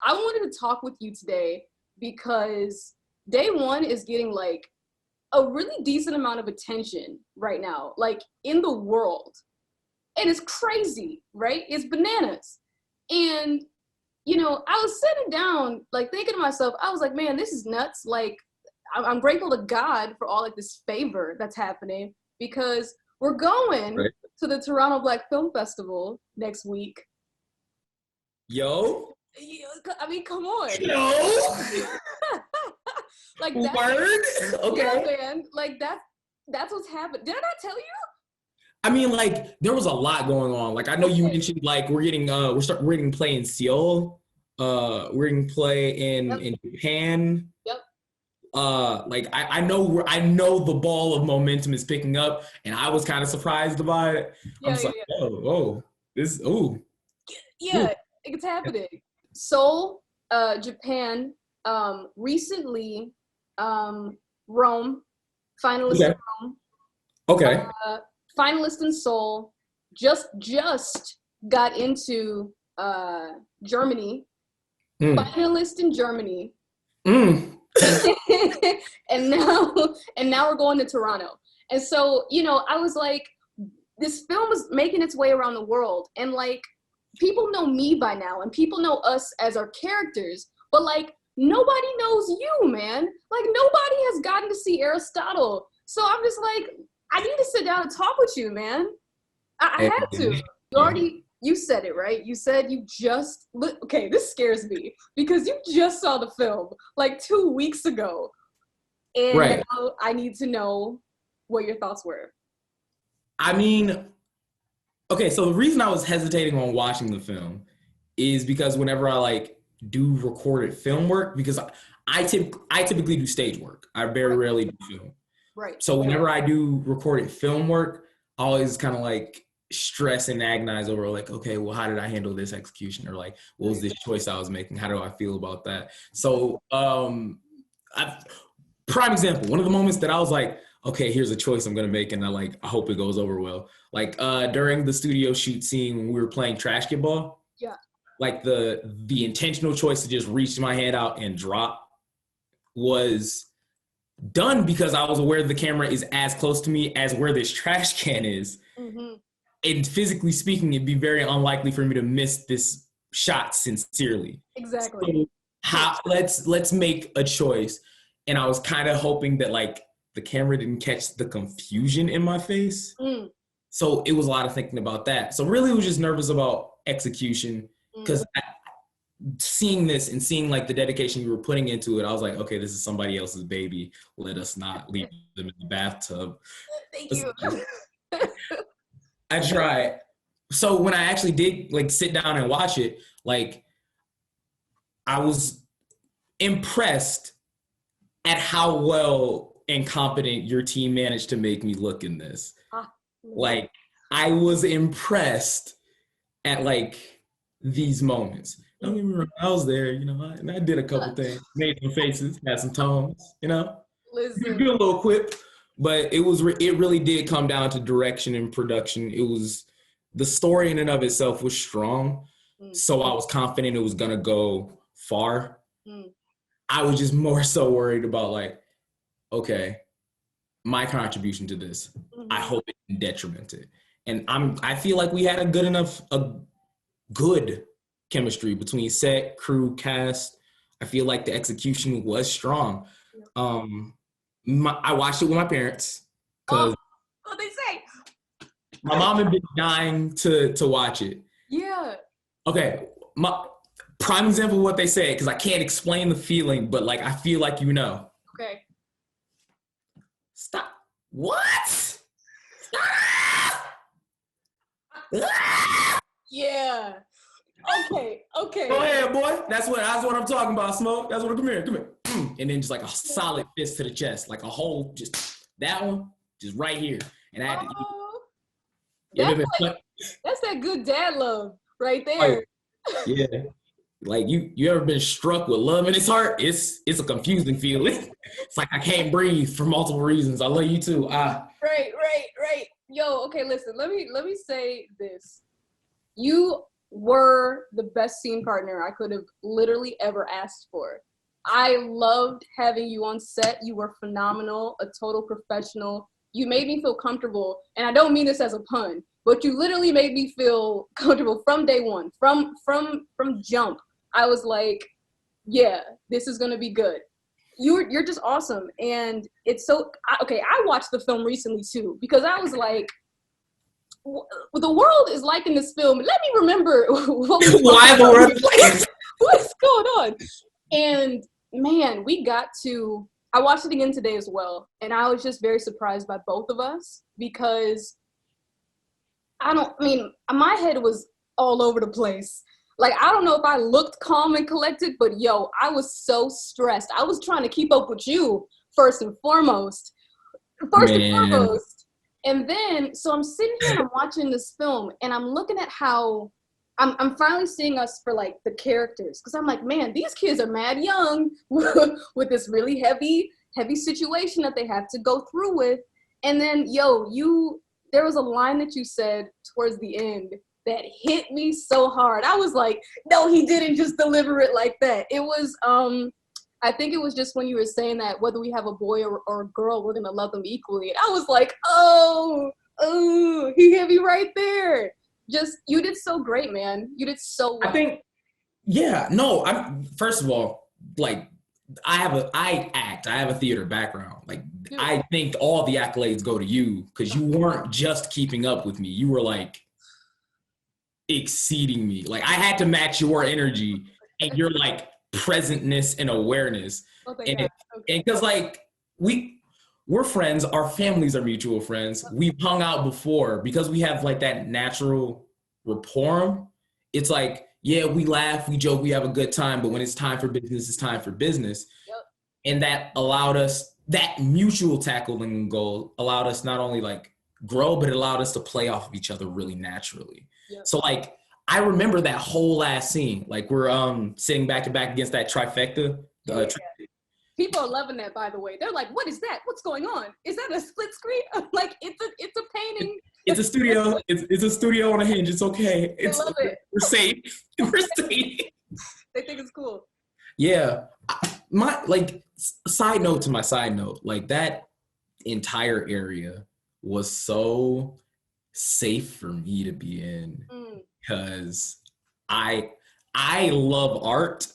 I wanted to talk with you today because Day One is getting like a really decent amount of attention right now, like in the world. And it's crazy, right? It's bananas. And, I was sitting down, like thinking to myself, I was like, man, this is nuts. Like, I'm grateful to God for all like this favor that's happening because we're going to the Toronto Black Film Festival next week. Yo. I mean, come on. Yo. Like that. Word? Okay. Yeah, man. Like that's what's happened. Did I not tell you? I mean, like, there was a lot going on. Like, I know you mentioned, like, we're getting play in Seoul. We're getting play in Japan. Yep. Like, I know the ball of momentum is picking up, and I was kind of surprised about it. Yeah, Yeah, it's happening. Seoul, Japan, recently, Rome, finalist in Rome. Okay. Finalist in Seoul, just got into Germany, finalist in Germany, and now we're going to Toronto. And so, I was like, this film is making its way around the world, and like, people know me by now, and people know us as our characters, but like, nobody knows you, man. Like, nobody has gotten to see Aristotle. So I'm just like, I need to sit down and talk with you, man. I had to. You said it, right? You said you just, okay, this scares me because you just saw the film like 2 weeks ago. And now I need to know what your thoughts were. I mean, okay, so the reason I was hesitating on watching the film is because whenever I like do recorded film work, because I typically do stage work. I very rarely do film. Right. So whenever I do recorded film work, I always kind of like stress and agonize over like, okay, well, how did I handle this execution? Or like, what was this choice I was making? How do I feel about that? So prime example, one of the moments that I was like, okay, here's a choice I'm gonna make, and I hope it goes over well. Like during the studio shoot scene when we were playing trash get ball, like the intentional choice to just reach my hand out and drop was done because I was aware the camera is as close to me as where this trash can is. Mm-hmm. And physically speaking, it'd be very unlikely for me to miss this shot sincerely. Exactly. So let's make a choice. And I was kind of hoping that like the camera didn't catch the confusion in my face. Mm. So it was a lot of thinking about that. So really, I was just nervous about execution because seeing this and seeing like the dedication you were putting into it, I was like, okay, this is somebody else's baby. Let us not leave them in the bathtub. Thank you. I tried. So when I actually did like sit down and watch it, like I was impressed at how well and competent your team managed to make me look in this. Like I was impressed at like these moments. Don't get me wrong, I was there, and I did a couple things, made some faces, had some tones, Listen. Do a little quip, but it really did come down to direction and production. It was, the story in and of itself was strong, so I was confident it was gonna go far. I was just more so worried about like, okay, my contribution to this, I hope it didn't detriment it. And I feel like we had a good chemistry between set, crew, cast. I feel like the execution was strong. I watched it with my parents because what they say. My mom had been dying to watch it. Yeah. Okay, my prime example of what they say, because I can't explain the feeling, but like I feel like Okay. Stop. What? Stop. Yeah. Okay. Go ahead, boy. That's what I'm talking about, Smoke. That's what. Come here. And then just like a solid fist to the chest, like a whole, just that one, just right here. And I had to. That's that good dad love right there. Yeah. Like you ever been struck with love in his heart? It's a confusing feeling. It's like I can't breathe for multiple reasons. I love you too. Right. Yo, okay, listen. Let me say this. You were the best scene partner I could have literally ever asked for. I loved having you on set. You were phenomenal, a total professional. You made me feel comfortable, and I don't mean this as a pun, but you literally made me feel comfortable from day one, from jump. I was like, yeah, this is gonna be good. You're just awesome, and it's so okay. I watched the film recently too because I was like, the world is liking this film. Let me remember what we Why the world? what's going on. And man, I watched it again today as well, and I was just very surprised by both of us because my head was all over the place. Like, I don't know if I looked calm and collected, but yo, I was so stressed. I was trying to keep up with you first and foremost. And then, so I'm sitting here and I'm watching this film and I'm looking at how I'm finally seeing us for like the characters. Cause I'm like, man, these kids are mad young with this really heavy situation that they have to go through with. And then, there was a line that you said towards the end that hit me so hard. I was like, no, he didn't just deliver it like that. It was, I think it was just when you were saying that whether we have a boy or a girl, we're gonna love them equally. And I was like, oh, he hit me right there. Just, you did so great, man. You did so well. I think, first of all, like, I have a theater background. Like, dude, I think all the accolades go to you because you weren't just keeping up with me. You were like exceeding me. Like, I had to match your energy and your like presentness and awareness. And because like we're friends, our families are mutual friends. We've hung out before because we have like that natural rapport. It's like, yeah, we laugh, we joke, we have a good time, but when it's time for business, it's time for business. Yep. And that allowed us, that mutual tackling goal allowed us not only like grow, but it allowed us to play off of each other really naturally. Yep. So like, I remember that whole last scene. Like, we're sitting back to back against that trifecta. People are loving that, by the way. They're like, what is that? What's going on? Is that a split screen? Like, it's a painting. It's a studio. It's a studio on a hinge. It's okay. I love it. We're safe. We're safe. They think it's cool. Yeah. Side note to my side note, like, that entire area was so safe for me to be in because I love art.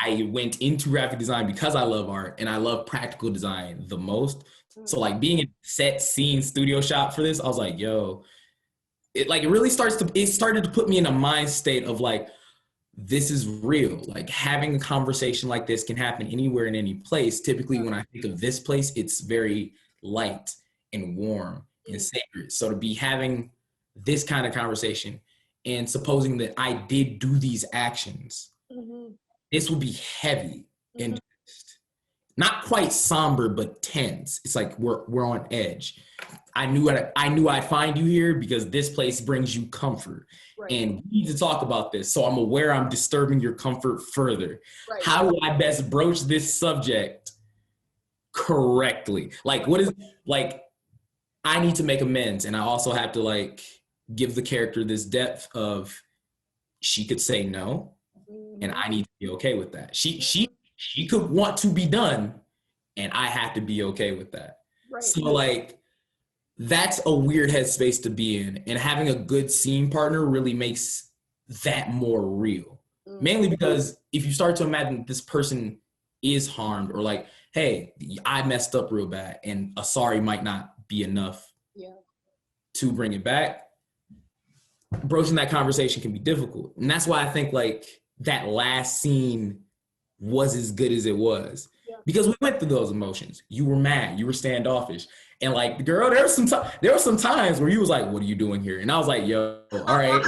I went into graphic design because I love art and I love practical design the most. So like being in set scene studio shop for this, I was like, yo, it started to put me in a mind state of like, this is real. Like, having a conversation like this can happen anywhere in any place. Typically when I think of this place, it's very light and warm and sacred. So to be having this kind of conversation and supposing that I did do these actions, this would be heavy and not quite somber, but tense. It's like we're on edge. I knew I'd find you here because this place brings you comfort. Right. And we need to talk about this. So I'm aware I'm disturbing your comfort further. Right. How do I best broach this subject correctly? Like, I need to make amends. And I also have to like give the character this depth of, she could say no. And I need to be okay with that. She could want to be done, and I have to be okay with that. Right. So like, that's a weird headspace to be in, and having a good scene partner really makes that more real. Mainly because if you start to imagine this person is harmed, or like, hey, I messed up real bad, and a sorry might not be enough to bring it back, broaching that conversation can be difficult. And that's why I think like that last scene was as good as it was, because we went through those emotions. You were mad, you were standoffish, and like, girl, there were some times where you was like, what are you doing here? And I was like, yo, all right,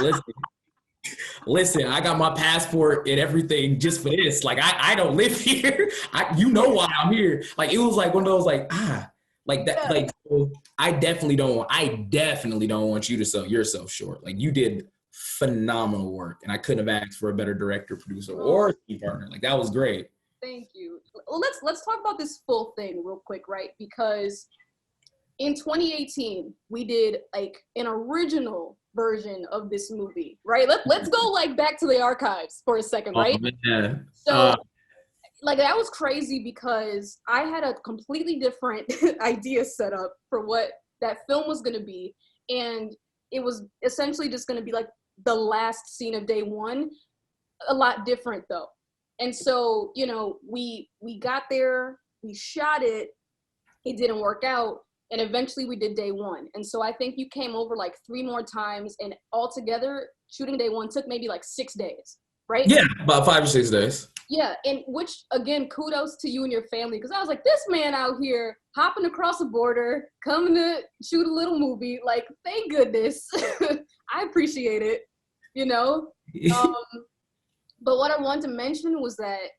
listen, I got my passport and everything just for this. Like, I don't live here. You know why I'm here. Like, it was like one of those like, like that. Like, I definitely don't want you to sell yourself short. Like, you did phenomenal work, and I couldn't have asked for a better director, producer, or team partner. Like, that was great. Thank you. Well, let's talk about this full thing real quick, right? Because in 2018, we did like an original version of this movie, right? Let's go like back to the archives for a second, right? Oh, man. So like that was crazy because I had a completely different idea set up for what that film was going to be, and it was essentially just going to be like the last scene of day one, a lot different though. And so, you know, we got there, we shot it, it didn't work out, and eventually we did day one. And so I think you came over like 3 more times, and altogether shooting day one took maybe like 6 days, right? Yeah, about 5 or 6 days. Yeah, and which, again, kudos to you and your family, because I was like, this man out here hopping across the border, coming to shoot a little movie, like, thank goodness. I appreciate it, you know? But what I wanted to mention was that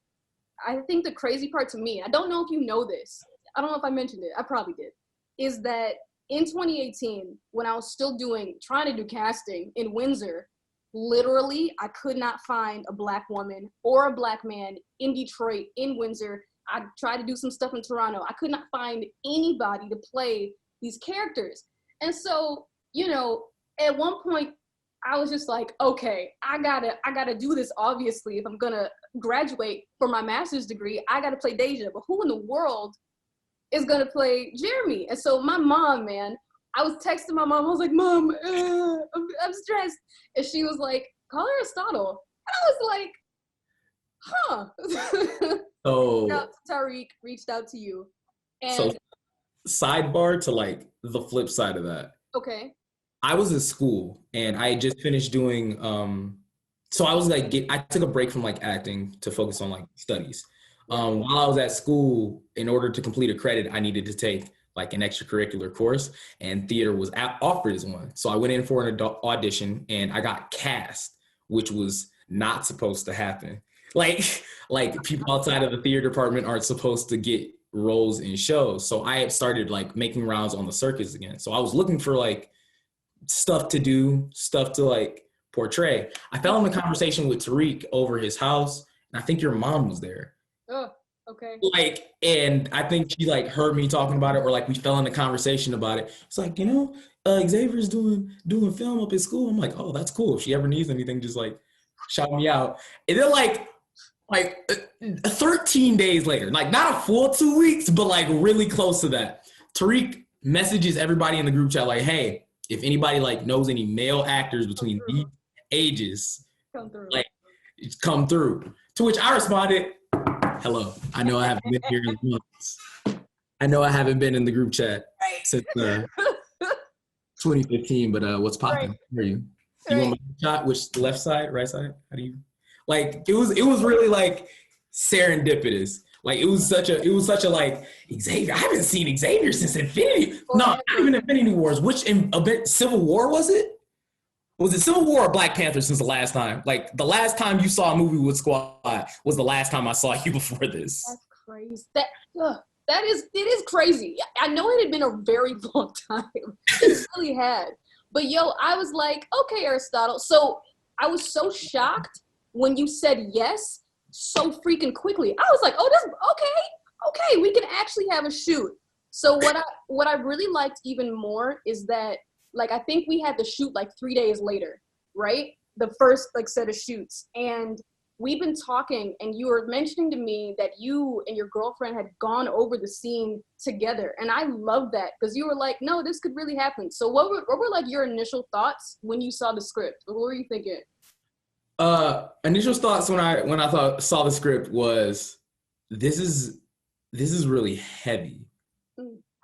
I think the crazy part to me, I don't know if you know this, I don't know if I mentioned it, I probably did, is that in 2018, when I was still trying to do casting in Windsor, literally, I could not find a Black woman or a Black man in Detroit, in Windsor. I tried to do some stuff in Toronto. I could not find anybody to play these characters. And so, you know, at one point, I was just like, okay, I gotta do this, obviously. If I'm gonna graduate for my master's degree, I gotta play Dasia. But who in the world is gonna play Jeremy? And so my mom, man, I was texting my mom. I was like, Mom, I'm stressed. And she was like, call Aristotle. And I was like, huh. Oh. Tariq reached out to you. And So sidebar to like the flip side of that. okay. I was in school and I had just finished doing, so I was like, I took a break from like acting to focus on like studies. While I was at school, in order to complete a credit, I needed to take like an extracurricular course, and theater was offered as one. So I went in for an audition and I got cast, which was not supposed to happen. Like people outside of the theater department aren't supposed to get roles in shows. So I had started like making rounds on the circuits again. So I was looking for like stuff to do, stuff to like portray. I fell in the conversation with Tariq over his house, and I think your mom was there. Oh, okay. Like, and I think she like heard me talking about it, or like we fell in the conversation about it. It's like, you know, Xavier's doing film up at school. I'm like, oh, that's cool. If she ever needs anything, just like shout me out. And then like 13 days later, like not a full 2 weeks, but like really close to that, Tariq messages everybody in the group chat like, hey, if anybody like knows any male actors between these ages, like come through. To which I responded, hello. I know I haven't been here in months. I know I haven't been in the group chat since 2015, but what's popping? Right. Where are you? You want my shot? Which, left side, right side? How do you? Like it was really like serendipitous. Like it was such a like, Xavier. I haven't seen Xavier since Infinity. No, not even Infinity Wars. Which Civil War was it? Was it Civil War or Black Panther since the last time? Like the last time you saw a movie with Squad was the last time I saw you before this. That's crazy. It is crazy. I know it had been a very long time. It really had. But yo, I was like, okay, Aristotle. So I was so shocked when you said yes so freaking quickly. I was like, oh, that's okay, we can actually have a shoot. So what I really liked even more is that, like, I think we had the shoot like 3 days later, right? The first like set of shoots. And we've been talking, and you were mentioning to me that you and your girlfriend had gone over the scene together. And I love that, because you were like, no, this could really happen. So what were like your initial thoughts when you saw the script? What were you thinking? Initial thoughts when I saw the script was, this is really heavy.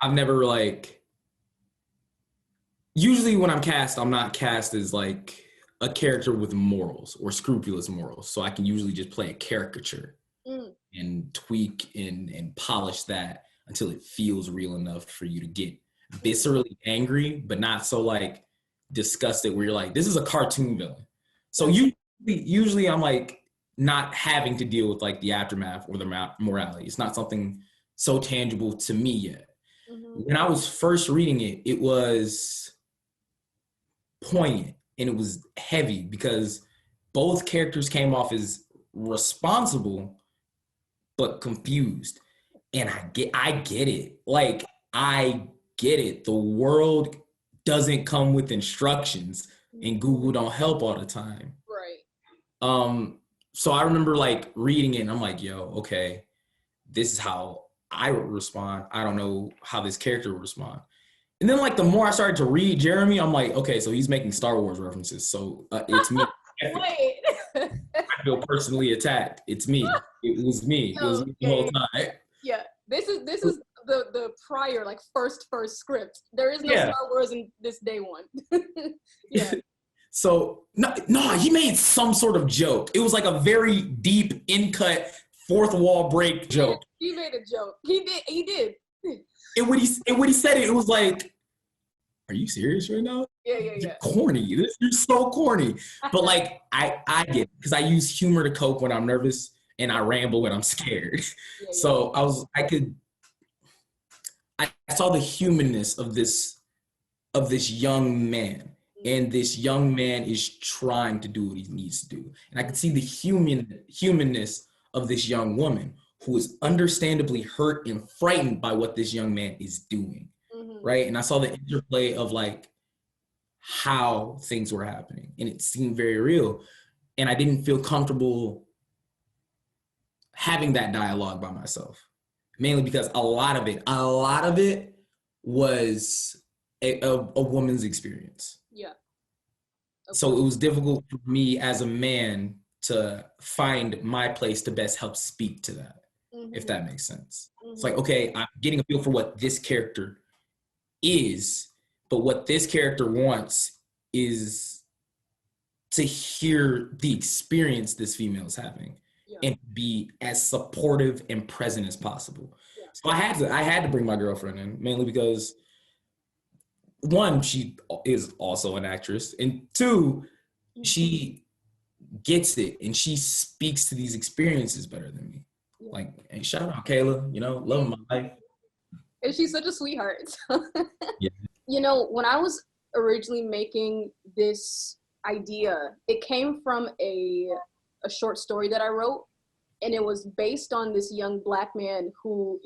I've never like, usually when I'm cast, I'm not cast as like a character with morals or scrupulous morals. So I can usually just play a caricature and tweak and polish that until it feels real enough for you to get viscerally angry, but not so like disgusted where you're like, this is a cartoon villain. So usually I'm like not having to deal with like the aftermath or the morality. It's not something so tangible to me yet. When I was first reading it, it was poignant and it was heavy because both characters came off as responsible but confused. And I get it. Like, I get it. The world doesn't come with instructions and Google don't help all the time. Right. So I remember like reading it and I'm like, yo, okay, this is how I would respond. I don't know how this character would respond. And then like the more I started to read Jeremy, I'm like, okay, so he's making Star Wars references. So it's me. Wait. I feel personally attacked. It's me. It was me. It was me the whole time. Yeah. This is the prior, like first script. There is no Star Wars in this day one. Yeah. So no, he made some sort of joke. It was like a very deep, in-cut, fourth wall break joke. He made a joke. He did. And when he said it, it was like, are you serious right now? Yeah. You're corny. You're so corny. But like, I get it because I use humor to cope when I'm nervous and I ramble when I'm scared. Yeah. So I saw the humanness of this young man. And this young man is trying to do what he needs to do. And I could see the humanness of this young woman who is understandably hurt and frightened by what this young man is doing, right? And I saw the interplay of like how things were happening. And it seemed very real. And I didn't feel comfortable having that dialogue by myself, mainly because a lot of it was a woman's experience. Yeah. Okay. So it was difficult for me as a man to find my place to best help speak to that, if that makes sense. It's like, okay, I'm getting a feel for what this character is, but what this character wants is to hear the experience this female is having and be as supportive and present as possible. Yeah. So I had to bring my girlfriend in, mainly because one, she is also an actress, and two, she gets it and she speaks to these experiences better than me. Like, and shout out Kayla, loving my life. And she's such a sweetheart. Yeah. When I was originally making this idea, it came from a short story that I wrote, and it was based on this young Black man who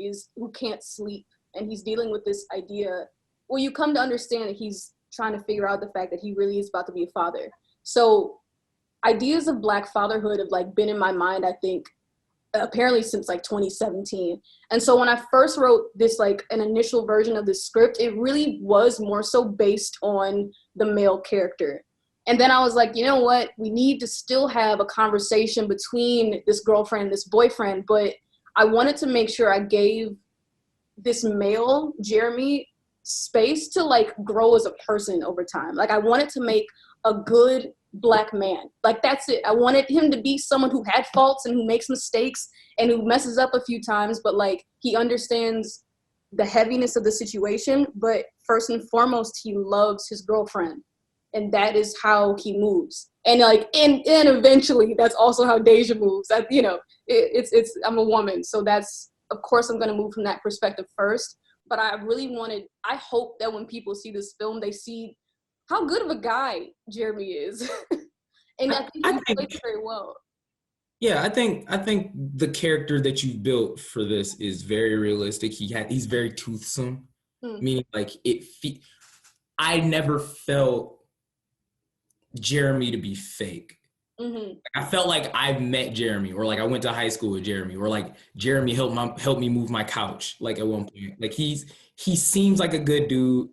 can't sleep, and he's dealing with this idea. Well, you come to understand that he's trying to figure out the fact that he really is about to be a father. So ideas of Black fatherhood have like been in my mind, I think, apparently since like 2017. And so when I first wrote this, like an initial version of the script, it really was more so based on the male character. And then I was like, you know what? We need to still have a conversation between this girlfriend and this boyfriend, but I wanted to make sure I gave this male, Jeremy, space to like grow as a person over time. Like I wanted to make a good Black man. Like that's it. I wanted him to be someone who had faults and who makes mistakes and who messes up a few times, but like he understands the heaviness of the situation. But first and foremost, he loves his girlfriend, and that is how he moves. And like, and eventually, that's also how Dasia moves. It's I'm a woman, so that's, of course, I'm gonna move from that perspective first. But I hope that when people see this film, they see how good of a guy Jeremy is. And I think he plays very well. Yeah, I think the character that you built for this is very realistic. He's very toothsome, meaning like I never felt Jeremy to be fake. I felt like I met Jeremy, or like I went to high school with Jeremy, or like Jeremy helped me move my couch. Like at one point, like he seems like a good dude,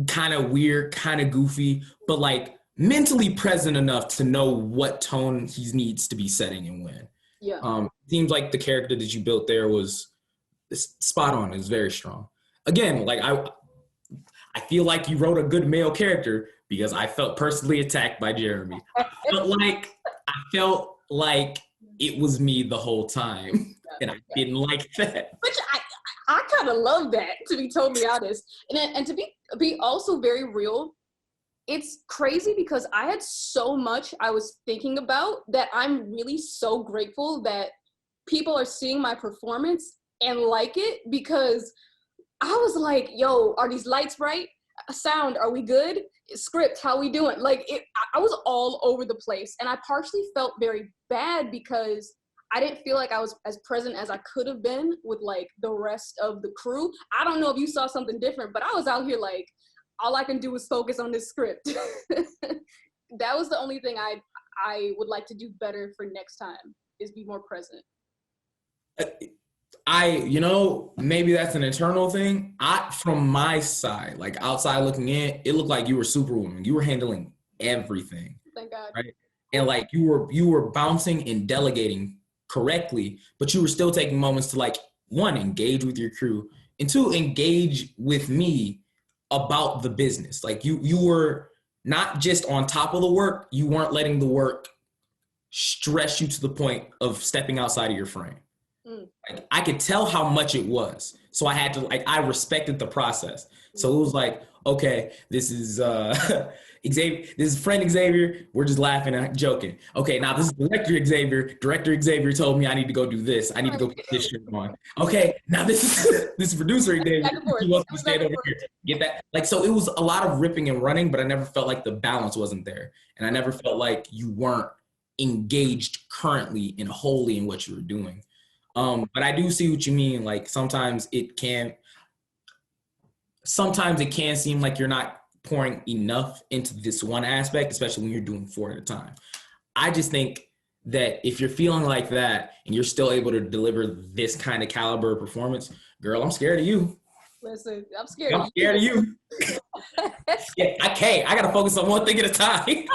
kind of weird, kind of goofy, but like mentally present enough to know what tone he needs to be setting and when. Yeah. Seems like the character that you built there was spot on. It's very strong. Again, like I feel like you wrote a good male character because I felt personally attacked by Jeremy. I felt like it was me the whole time, and I didn't like that. Which I kind of love that, to be totally honest, and to be also very real. It's crazy because I had so much I was thinking about that I'm really so grateful that people are seeing my performance and like it, because I was like, yo, are these lights bright? Sound, are we good? Script, how we doing? Like I was all over the place, and I partially felt very bad because I didn't feel like I was as present as I could have been with like the rest of the crew. I don't know if you saw something different, but I was out here like, all I can do is focus on this script. that was the only thing I would like to do better for next time, is be more present. Maybe that's an internal thing. From my side, like outside looking in, it looked like you were Superwoman. You were handling everything. Thank God. Right? And like you were bouncing and delegating correctly, but you were still taking moments to, like, one, engage with your crew, and two, engage with me about the business. Like you were not just on top of the work, you weren't letting the work stress you to the point of stepping outside of your frame. Like, I could tell how much it was. So I had to, like, I respected the process. So it was like, okay, this is Xavier, this is friend Xavier. We're just laughing and joking. Okay, now this is director Xavier. Director Xavier told me I need to go do this. I need to go put this shirt on. Okay, now this is producer Xavier. He wants to stand over here. Get that? Like, so it was a lot of ripping and running, but I never felt like the balance wasn't there. And I never felt like you weren't engaged currently and wholly in what you were doing. But I do see what you mean. Like, sometimes it can seem like you're not pouring enough into this one aspect, especially when you're doing 4 at a time. I just think that if you're feeling like that and you're still able to deliver this kind of caliber of performance, girl, I'm scared of you. Listen, I'm scared of you. Yeah, I can't. I got to focus on one thing at a time.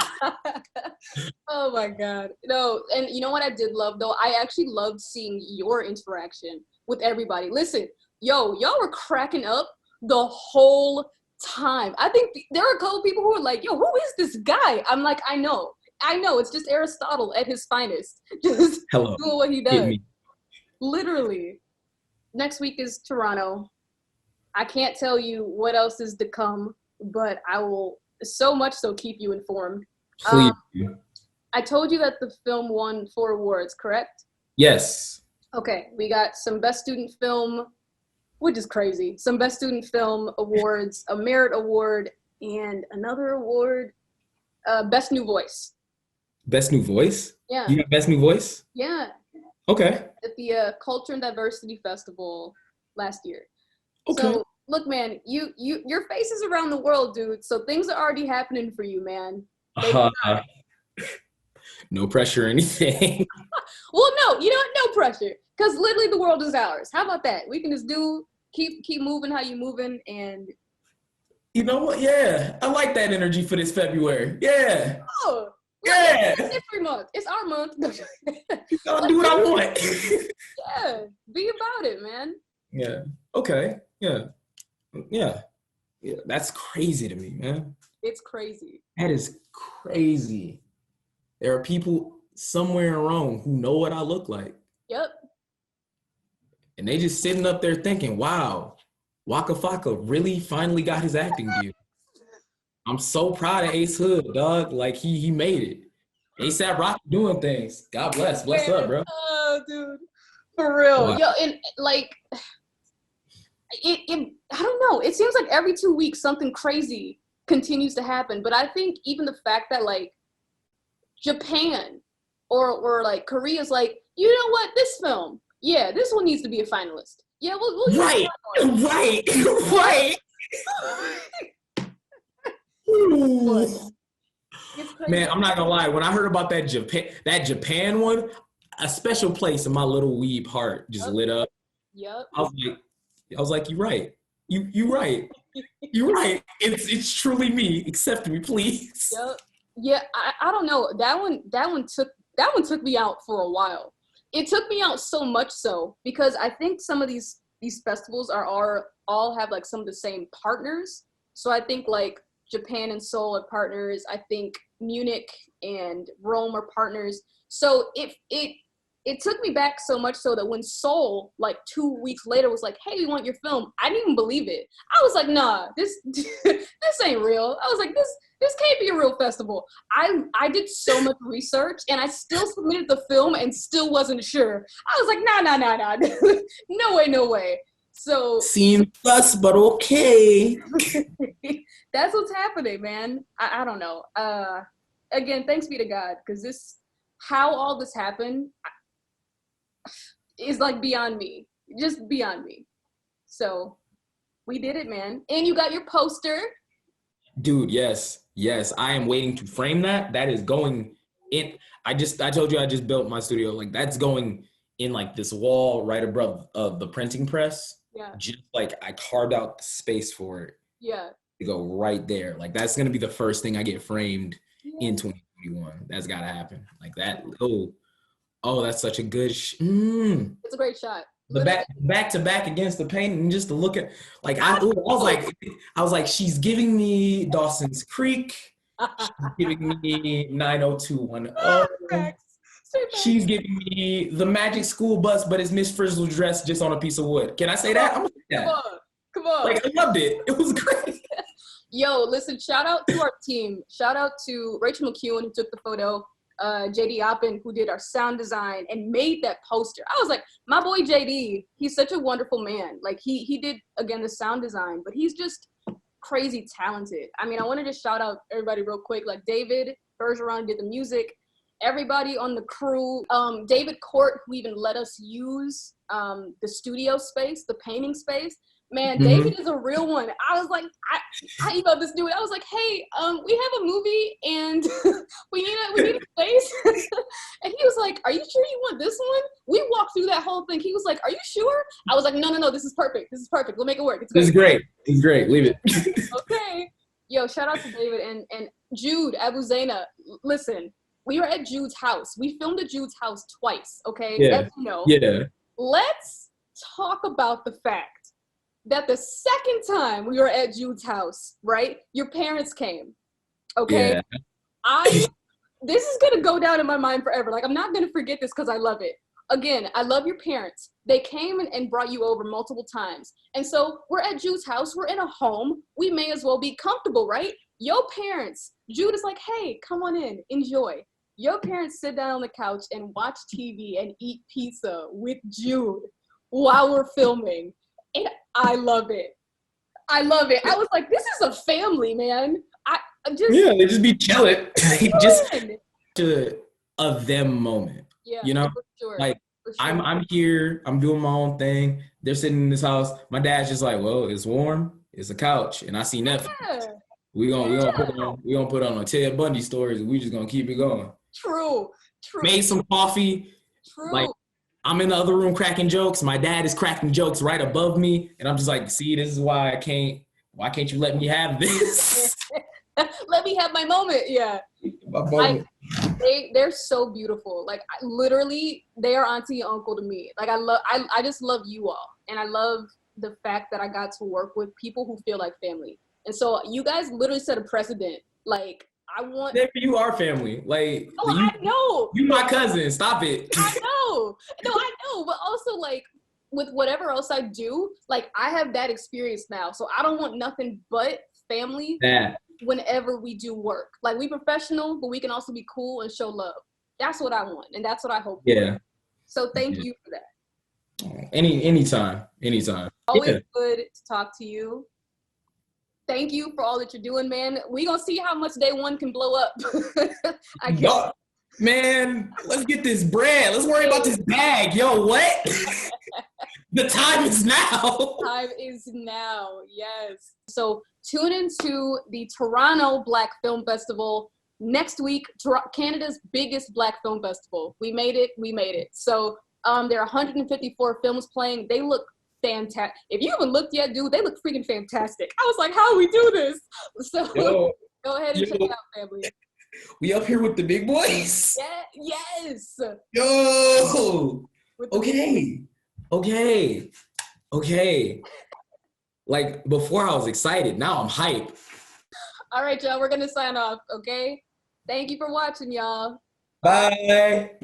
Oh my God. No, and you know what I did love though? I actually loved seeing your interaction with everybody. Listen, y'all were cracking up the whole time. I think there are a couple people who are like, yo, who is this guy? I'm like, I know. It's just Aristotle at his finest. Just doing what he does. Literally. Next week is Toronto. I can't tell you what else is to come, but I will so much so keep you informed. Please. I told you that the film won 4 awards, correct? Yes. Okay, we got some Best Student Film, which is crazy. Some Best Student Film awards, a Merit Award, and another award, Best New Voice. Best New Voice? Yeah. You got Best New Voice? Yeah. Okay. At the Culture and Diversity Festival last year. Okay. So, look, man, your face is around the world, dude. So things are already happening for you, man. No pressure or anything. Well, no, you know what? No pressure. Because literally the world is ours. How about that? We can just keep moving how you moving, and you know what? Yeah. I like that energy for this February. Yeah. Oh, yeah. It's history month. It's our month. I'll do what I want. Yeah. Be about it, man. Yeah. Okay. Yeah. Yeah. Yeah. That's crazy to me, man. It's crazy. That is crazy. There are people somewhere in Rome who know what I look like. Yep. And they just sitting up there thinking, wow, Waka Flocka really finally got his acting due. I'm so proud of Ace Hood, dog. Like, he made it. ASAP Rocky doing things. God bless. Bless up, bro. Oh, dude. For real. Wow. Yo, and like, I don't know. It seems like every 2 weeks something crazy continues to happen. But I think even the fact that, like, Japan or like Korea's like, you know what, this film, yeah, this one needs to be a finalist. Yeah, we'll right. Man, I'm not gonna lie. When I heard about that Japan one, a special place in my little weeb heart just lit up. Yep. I was like, you're right. You right. You're right. It's truly me. Accept me, please. Yep. Yeah, I don't know. That one took me out for a while. It took me out so much so because I think some of these festivals are all have like some of the same partners. So I think like Japan and Seoul are partners. I think Munich and Rome are partners. So it took me back so much so that when Seoul, like 2 weeks later, was like, hey, we want your film, I didn't even believe it. I was like, nah, this ain't real. I was like, this can't be a real festival. I did so much research and I still submitted the film and still wasn't sure. I was like, nah. No way. So seems sus, but okay. That's what's happening, man. I don't know. Again, thanks be to God, because how all this happened is like beyond me. Just beyond me. So we did it, man. And you got your poster. Dude, yes. Yes. I am waiting to frame that. That is going in. I told you I just built my studio. Like that's going in like this wall right above the printing press. Yeah. Just like I carved out the space for it Yeah. to go right there. Like that's gonna be the first thing I get framed in Yeah. 2021. That's gotta happen. Like that. Oh, that's such a good. It's a great shot. The Literally. back to back against the paint, and just to look at like I was like she's giving me Dawson's Creek, she's giving me 90210, Facts. Straight facts. she's giving me the Magic School Bus, but it's Miss Frizzle dressed just on a piece of wood. Can I say that? I'm gonna say Come that. on. Come on. Like I loved it. It was great. Yo, listen, shout out to our team. Shout out to Rachel McEwen who took the photo, JD Oppen who did our sound design and made that poster. I was like, my boy JD, he's such a wonderful man. Like he did again the sound design, but he's just crazy talented. I mean, I wanted to shout out everybody real quick. Like David Bergeron did the music, everybody on the crew. David Court, who even let us use the studio space, the painting space. Man, David is a real one. I was like, I emailed this dude. I was like, hey, we have a movie and we need a space. And he was like, are you sure you want this one? We walked through that whole thing. He was like, are you sure? I was like, no, this is perfect. This is perfect. We'll make it work. This is great. It's great. Leave it. Okay. Yo, shout out to David and Jude Abu Zaina. Listen, we were at Jude's house. We filmed at Jude's house twice, okay? Yeah. As you know. Yeah. Let's talk about the fact that the second time we were at Jude's house, right? Your parents came, okay? Yeah. This is gonna go down in my mind forever. Like, I'm not gonna forget this because I love it. Again, I love your parents. They came and brought you over multiple times. And so we're at Jude's house, we're in a home, we may as well be comfortable, right? Your parents, Jude is like, hey, come on in, enjoy. Your parents sit down on the couch and watch TV and eat pizza with Jude while we're filming. And I love it. I love it. I was like, this is a family, man. They just be chilling. Just a them moment. Yeah, you know, for sure. Like For sure. I'm here. I'm doing my own thing. They're sitting in this house. My dad's just like, well, it's warm. It's a couch, and I see Netflix. Yeah. We gonna put on a Ted Bundy stories, and we just gonna keep it going. True. Made some coffee. True. Like, I'm in the other room cracking jokes. My dad is cracking jokes right above me. And I'm just like, see, this is why why can't you let me have this? Let me have my moment. Yeah. My moment. They're so beautiful. Like literally they are auntie and uncle to me. Like I just love you all. And I love the fact that I got to work with people who feel like family. And so you guys literally set a precedent. Like I want. You are family. Like, I know. You my cousin. Stop it. I know. No, I know. But also, like, with whatever else I do, like, I have that experience now. So I don't want nothing but family whenever we do work. Like, we professional, but we can also be cool and show love. That's what I want. And that's what I hope for. Yeah. So thank you for that. Anytime. Always good to talk to you. Thank you for all that you're doing, man. We gonna see how much day one can blow up. I guess. Yo, man, let's get this bread. Let's worry about this bag. Yo, what? The time is now. Time is now, yes. So tune into the Toronto Black Film Festival next week, Canada's biggest Black film festival. We made it. So there are 154 films playing. They look fantastic. If you haven't looked yet, dude, they look freaking fantastic. I was like, how do we do this? So go ahead and check it out, family. We up here with the big boys? Yeah, yes. Yo. Okay. Like, before I was excited, now I'm hype. All right, y'all, we're going to sign off, okay? Thank you for watching, y'all. Bye.